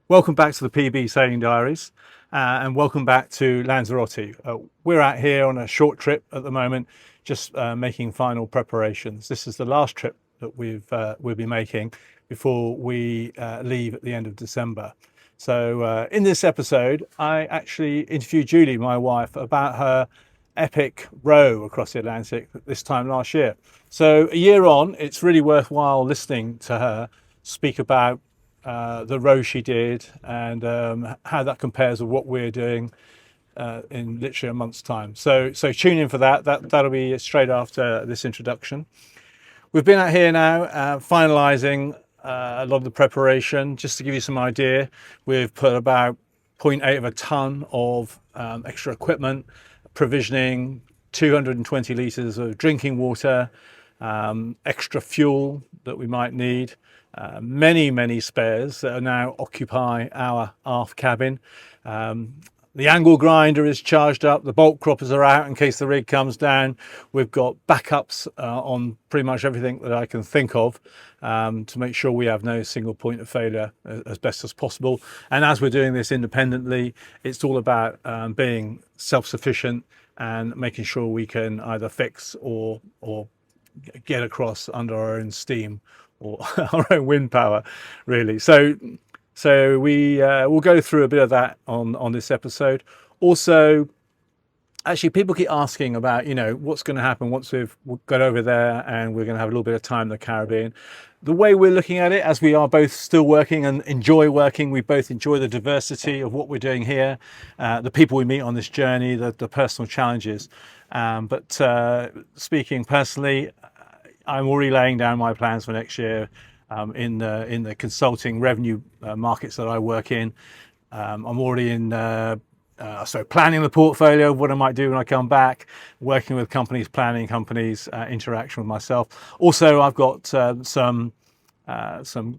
Welcome back to the PB Sailing Diaries and welcome back to Lanzarote. We're out here on a short trip at the moment, just making final preparations. This is the last trip that we'll be making before we leave at the end of December. So in this episode, I actually interviewed Julie, my wife, about her epic row across the Atlantic this time last year. So a year on, it's really worthwhile listening to her speak about the row she did and how that compares with what we're doing in literally a month's time. So tune in for that. That'll be straight after this introduction. We've been out here now finalising a lot of the preparation. Just to give you some idea, we've put about 0.8 of a tonne of extra equipment, provisioning 220 litres of drinking water, extra fuel that we might need, many spares that are now occupy our aft cabin. The angle grinder is charged up, the bolt croppers are out in case the rig comes down. We've got backups on pretty much everything that I can think of to make sure we have no single point of failure as best as possible. And as we're doing this independently, it's all about being self-sufficient and making sure we can either fix or get across under our own steam or our own wind power, really. So we'll go through a bit of that on this episode. Also, actually, people keep asking about, what's going to happen once we've got over there and we're going to have a little bit of time in the Caribbean. The way we're looking at it, as we are both still working and enjoy working, we both enjoy the diversity of what we're doing here, the people we meet on this journey, the personal challenges. But speaking personally, I'm already laying down my plans for next year in the consulting revenue markets that I work in. I'm already planning the portfolio of what I might do when I come back, working with companies, planning companies, interaction with myself. Also, I've got some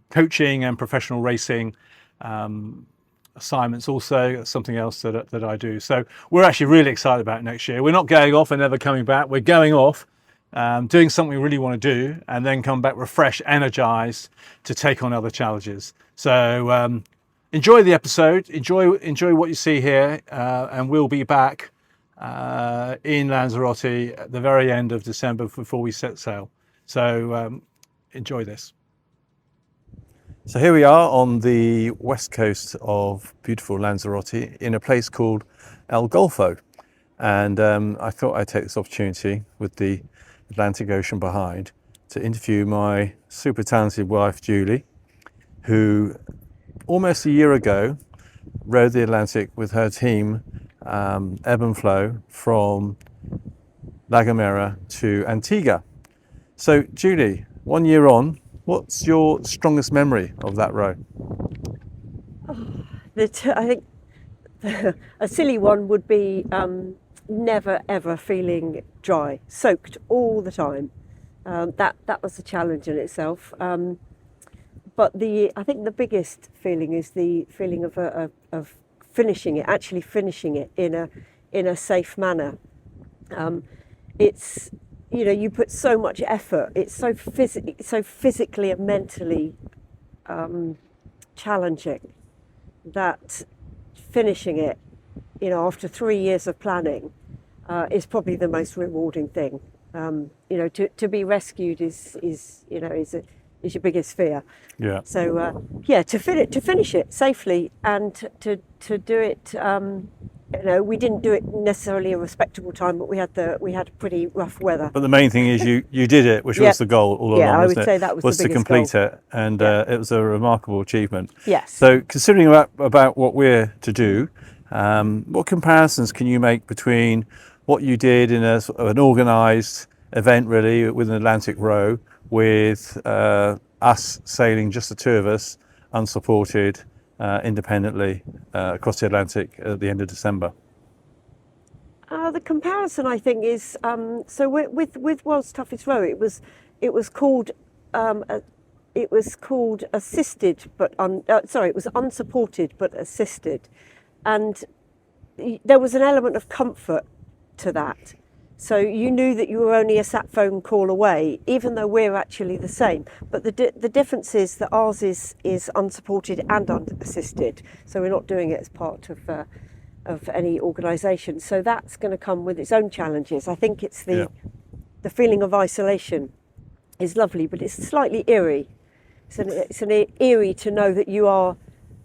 coaching and professional racing assignments also, something else that I do. So we're actually really excited about next year. We're not going off and never coming back. We're going off, doing something we really want to do, and then come back refreshed, energized to take on other challenges. So enjoy the episode, enjoy what you see here, and we'll be back in Lanzarote at the very end of December before we set sail. So enjoy this. So here we are on the west coast of beautiful Lanzarote in a place called El Golfo. And I thought I'd take this opportunity with the Atlantic Ocean behind to interview my super talented wife, Julie, who almost a year ago rode the Atlantic with her team, ebb and flow, from La Gomera to Antigua. So Julie, 1 year on, what's your strongest memory of that row? I think a silly one would be never ever feeling dry, soaked all the time. That was a challenge in itself. But I think the biggest feeling is the feeling of finishing it, actually finishing it in a safe manner. It's, you put so much effort. It's so physically and mentally challenging that finishing it, after 3 years of planning, is probably the most rewarding thing. To be rescued is your biggest fear. Yeah. So to finish it safely and to do it. We didn't do it necessarily a respectable time, but we had pretty rough weather. But the main thing is you did it, which was the goal all along, I would wasn't it? say that was the to biggest complete goal. it, and it was a remarkable achievement. Yes. So considering about what we're to do, what comparisons can you make between what you did in an organised event, really, with an Atlantic row, with us sailing, just the two of us, unsupported, independently across the Atlantic at the end of December? The comparison, I think, is so with World's Toughest Row. It was called assisted, but it was unsupported but assisted, and there was an element of comfort to that. So you knew that you were only a sat phone call away, even though we're actually the same. But the difference is that ours is unsupported and unassisted. So we're not doing it as part of any organisation. So that's going to come with its own challenges. I think it's the feeling of isolation is lovely, but it's slightly eerie. It's an eerie to know that you are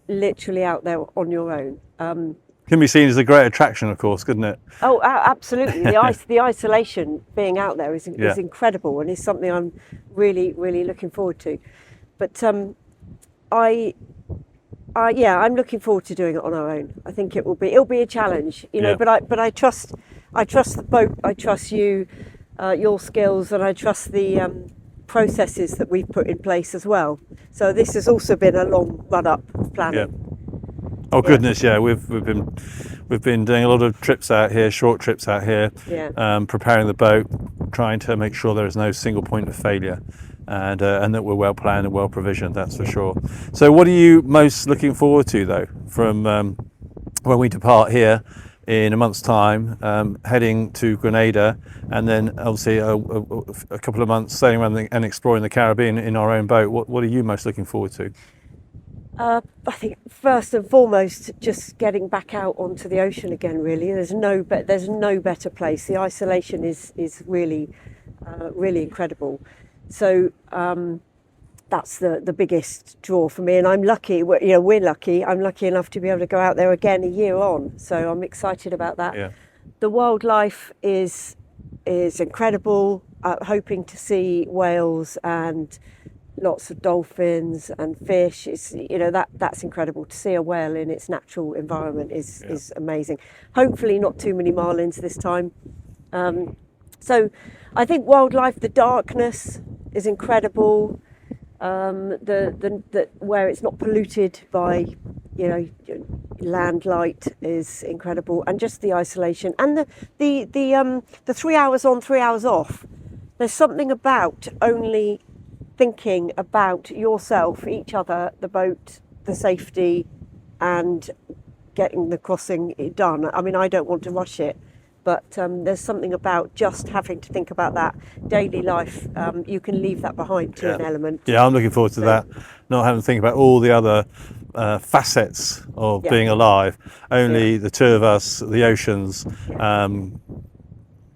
literally out there on your own. Can be seen as a great attraction, of course, couldn't it? Oh, absolutely. The isolation being out there is incredible, and is something I'm really, really looking forward to. But I'm looking forward to doing it on our own. I think it'll be a challenge, you know. But I trust the boat. I trust you, your skills, and I trust the processes that we've put in place as well. So this has also been a long run up of planning. Yeah. Oh goodness, yeah. We've been doing a lot of trips out here, short trips out here, preparing the boat, trying to make sure there is no single point of failure, and that we're well planned and well provisioned. That's for sure. So, what are you most looking forward to, though, from when we depart here in a month's time, heading to Grenada, and then obviously a couple of months sailing around and exploring the Caribbean in our own boat? What are you most looking forward to? I think first and foremost, just getting back out onto the ocean again. Really, there's no better place. The isolation is really, really incredible. So that's the biggest draw for me, and I'm lucky. We're lucky. I'm lucky enough to be able to go out there again a year on. So I'm excited about that. Yeah. The wildlife is incredible. Hoping to see whales and lots of dolphins and fish. It's, that's incredible. To see a whale in its natural environment is amazing. Hopefully not too many marlins this time. So I think wildlife, the darkness is incredible. The where it's not polluted by land light is incredible, and just the isolation and the 3 hours on, 3 hours off. There's something about only thinking about yourself, each other, the boat, the safety, and getting the crossing done. I mean, I don't want to rush it, but there's something about just having to think about that daily life. You can leave that behind to an element. Yeah, I'm looking forward to that. Not having to think about all the other facets of being alive. Only the two of us, the oceans,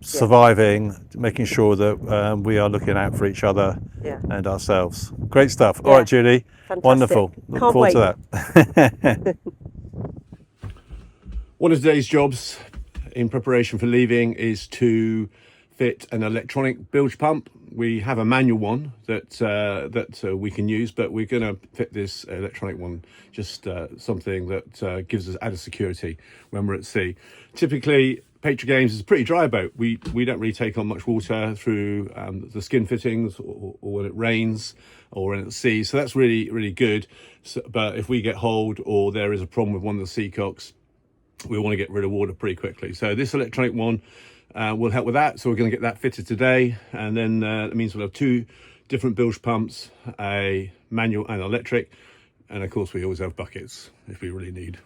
surviving, making sure that we are looking out for each other and ourselves. Great stuff. All right, Julie. Fantastic. Wonderful. Look forward to that. One of today's jobs in preparation for leaving is to fit an electronic bilge pump. We have a manual one that we can use, but we're going to fit this electronic one, just something that gives us added security when we're at sea. Typically, Patriot Games is a pretty dry boat. We don't really take on much water through the skin fittings or when it rains or when it's at sea. So that's really, really good. So, but if we get hold or there is a problem with one of the seacocks, we want to get rid of water pretty quickly. So this electronic one will help with that. So we're going to get that fitted today. And then that means we'll have two different bilge pumps, a manual and electric. And of course, we always have buckets if we really need.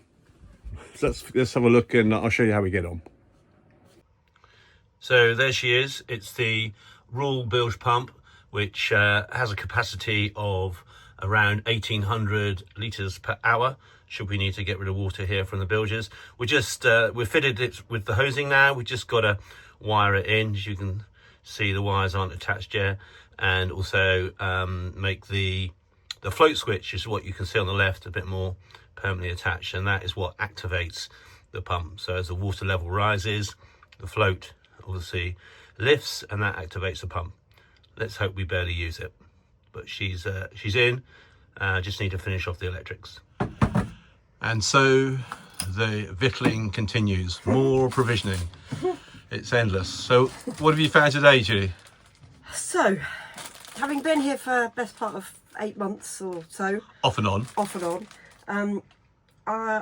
So let's have a look and I'll show you how we get on. So there she is. It's the Royal bilge pump, which has a capacity of around 1,800 litres per hour. Should we need to get rid of water here from the bilges, we've fitted it with the hosing now. We just got to wire it in. As you can see, the wires aren't attached yet, and also make the float switch, is what you can see on the left, a bit more permanently attached, and that is what activates the pump. So as the water level rises, the float obviously lifts, and that activates the pump. Let's hope we barely use it, but she's in. Just need to finish off the electrics. And so the victualling continues. More provisioning. It's endless. So what have you found today, Julie? So, having been here for the best part of 8 months or so, Off and on.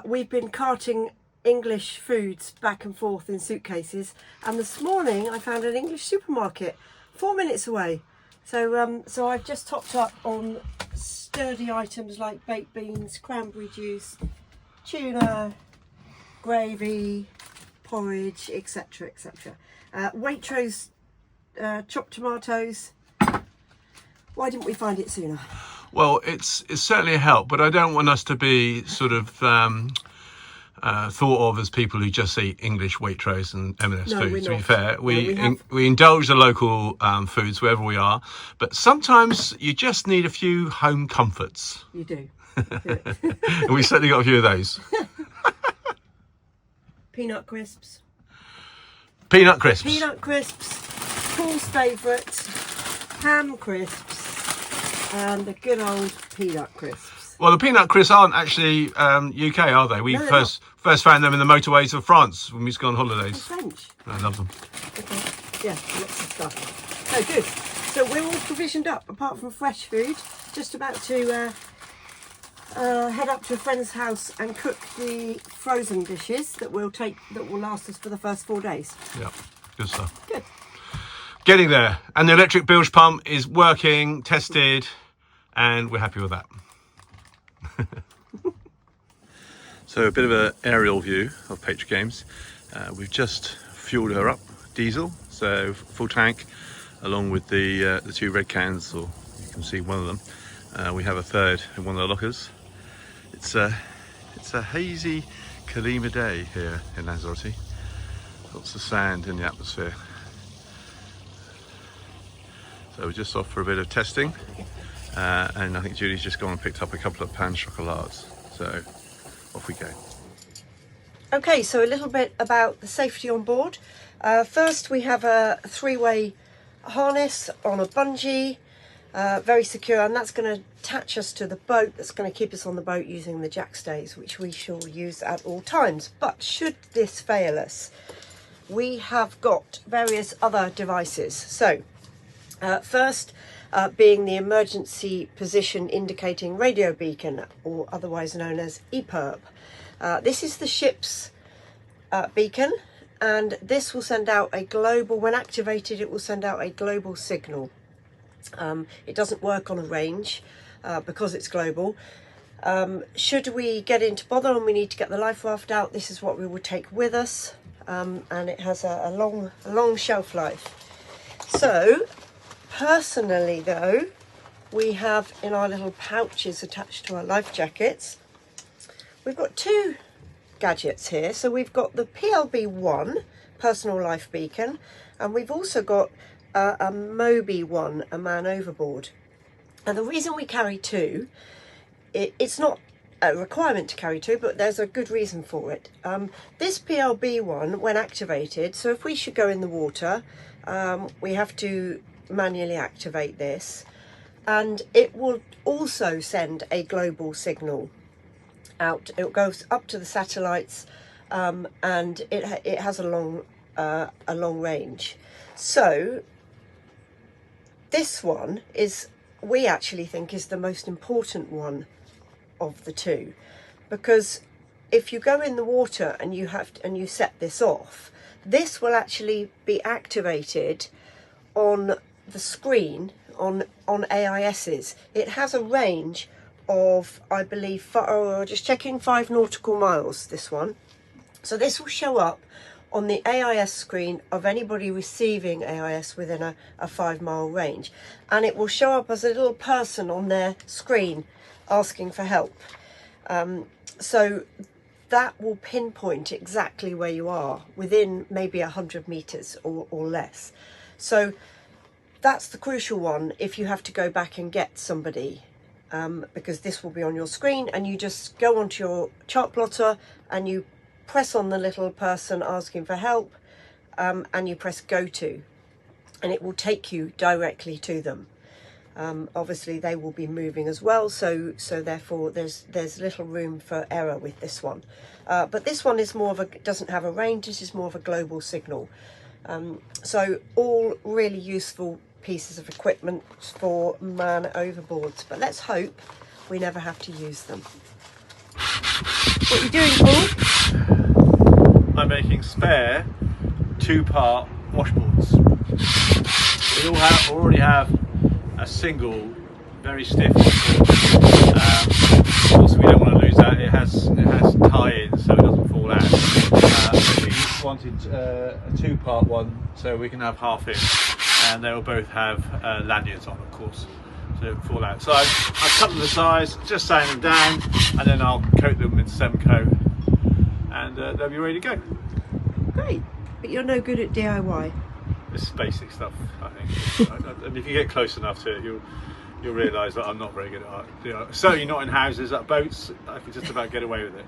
We've been carting English foods back and forth in suitcases, and this morning I found an English supermarket 4 minutes away. So I've just topped up on sturdy items like baked beans, cranberry juice, tuna, gravy, porridge, etc., etc. Waitrose chopped tomatoes. Why didn't we find it sooner? Well, it's certainly a help, but I don't want us to be sort of thought of as people who just eat English Waitrose and M&S No, food. we're To be not. fair, No, we indulge the local foods wherever we are, but sometimes you just need a few home comforts. You do. And we certainly got a few of those. Peanut crisps. Peanut crisps. Peanut crisps, Paul's favourite, ham crisps, and the good old peanut crisps. Well, the peanut crisps aren't actually UK, are they? We No, they're first found them in the motorways of France when we used to go on holidays. French. I love them. Okay. Yeah, lots of stuff. So good. So we're all provisioned up, apart from fresh food. Just about to head up to a friend's house and cook the frozen dishes that will last us for the first 4 days. Yeah, good stuff. Good. Getting there, and the electric bilge pump is working, tested, and we're happy with that. So a bit of an aerial view of Patriot Games. We've just fueled her up, diesel, so full tank, along with the 2 red cans, or you can see one of them. We have a third in one of the lockers. It's a hazy Kalima day here in Lanzarote. Lots of sand in the atmosphere. So we're just off for a bit of testing, and I think Julie's just gone and picked up a couple of pan chocolats. So off we go. Okay, so a little bit about the safety on board. First, we have a 3-way harness on a bungee, very secure, and that's going to attach us to the boat. That's going to keep us on the boat using the jack stays, which we shall use at all times. But should this fail us, we have got various other devices. So first, being the emergency position indicating radio beacon, or otherwise known as EPIRB. This is the ship's beacon, and this will send out a global, when activated, it will send out a global signal. It doesn't work on a range because it's global. Should we get into bother and we need to get the life raft out, this is what we will take with us, and it has a long shelf life. So, personally though, we have in our little pouches attached to our life jackets, we've got 2 gadgets here. So we've got the PLB1 personal life beacon, and we've also got a Mobi1, a man overboard. And the reason we carry 2, it's not a requirement to carry 2, but there's a good reason for it. This PLB1, when activated, so if we should go in the water, we have to manually activate this, and it will also send a global signal out. It goes up to the satellites, and it has a long range. So this one is, we actually think, is the most important one of the 2, because if you go in the water and you set this off, this will actually be activated on the screen on AIS's. It has a range of, I believe, just checking, 5 nautical miles, this one. So this will show up on the AIS screen of anybody receiving AIS within a 5-mile range, and it will show up as a little person on their screen asking for help. So that will pinpoint exactly where you are within maybe 100 meters or less. So that's the crucial one if you have to go back and get somebody, because this will be on your screen, and you just go onto your chart plotter and you press on the little person asking for help, and you press go to, and it will take you directly to them. Obviously they will be moving as well, so therefore there's little room for error with this one. But this one is more of doesn't have a range. This is more of a global signal. So all really useful pieces of equipment for man overboards, but let's hope we never have to use them. What are you doing, Paul? I'm making spare 2-part washboards. We already have a single very stiff washboard. Also, we don't want to lose that. It has tie-ins so it doesn't fall out. We wanted a two-part one so we can have half in, and they will both have lanyards on, of course, so it fall out. So I've cut them the size, just sand them down, and then I'll coat them with Semco, and they'll be ready to go. Great, but you're no good at DIY. It's basic stuff, I think. And if you get close enough to it, you'll realise that I'm not very good at art. Certainly not in houses. At boats, I can just about get away with it,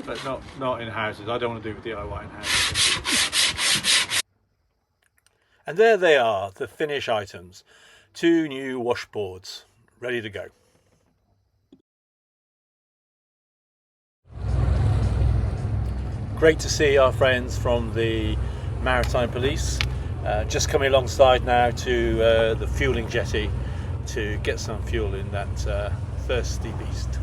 but not in houses. I don't want to do DIY in houses. And there they are, the finish items. 2 new washboards, ready to go. Great to see our friends from the Maritime Police just coming alongside now to the fueling jetty to get some fuel in that thirsty beast.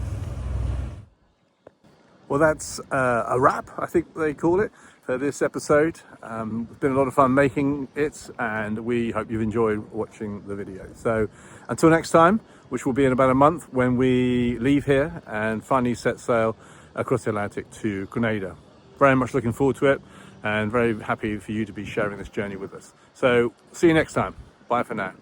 Well, that's a wrap, I think they call it, for this episode. It's been a lot of fun making it, and we hope you've enjoyed watching the video. So until next time, which will be in about a month, when we leave here and finally set sail across the Atlantic to Grenada. Very much looking forward to it, and very happy for you to be sharing this journey with us. So see you next time. Bye for now.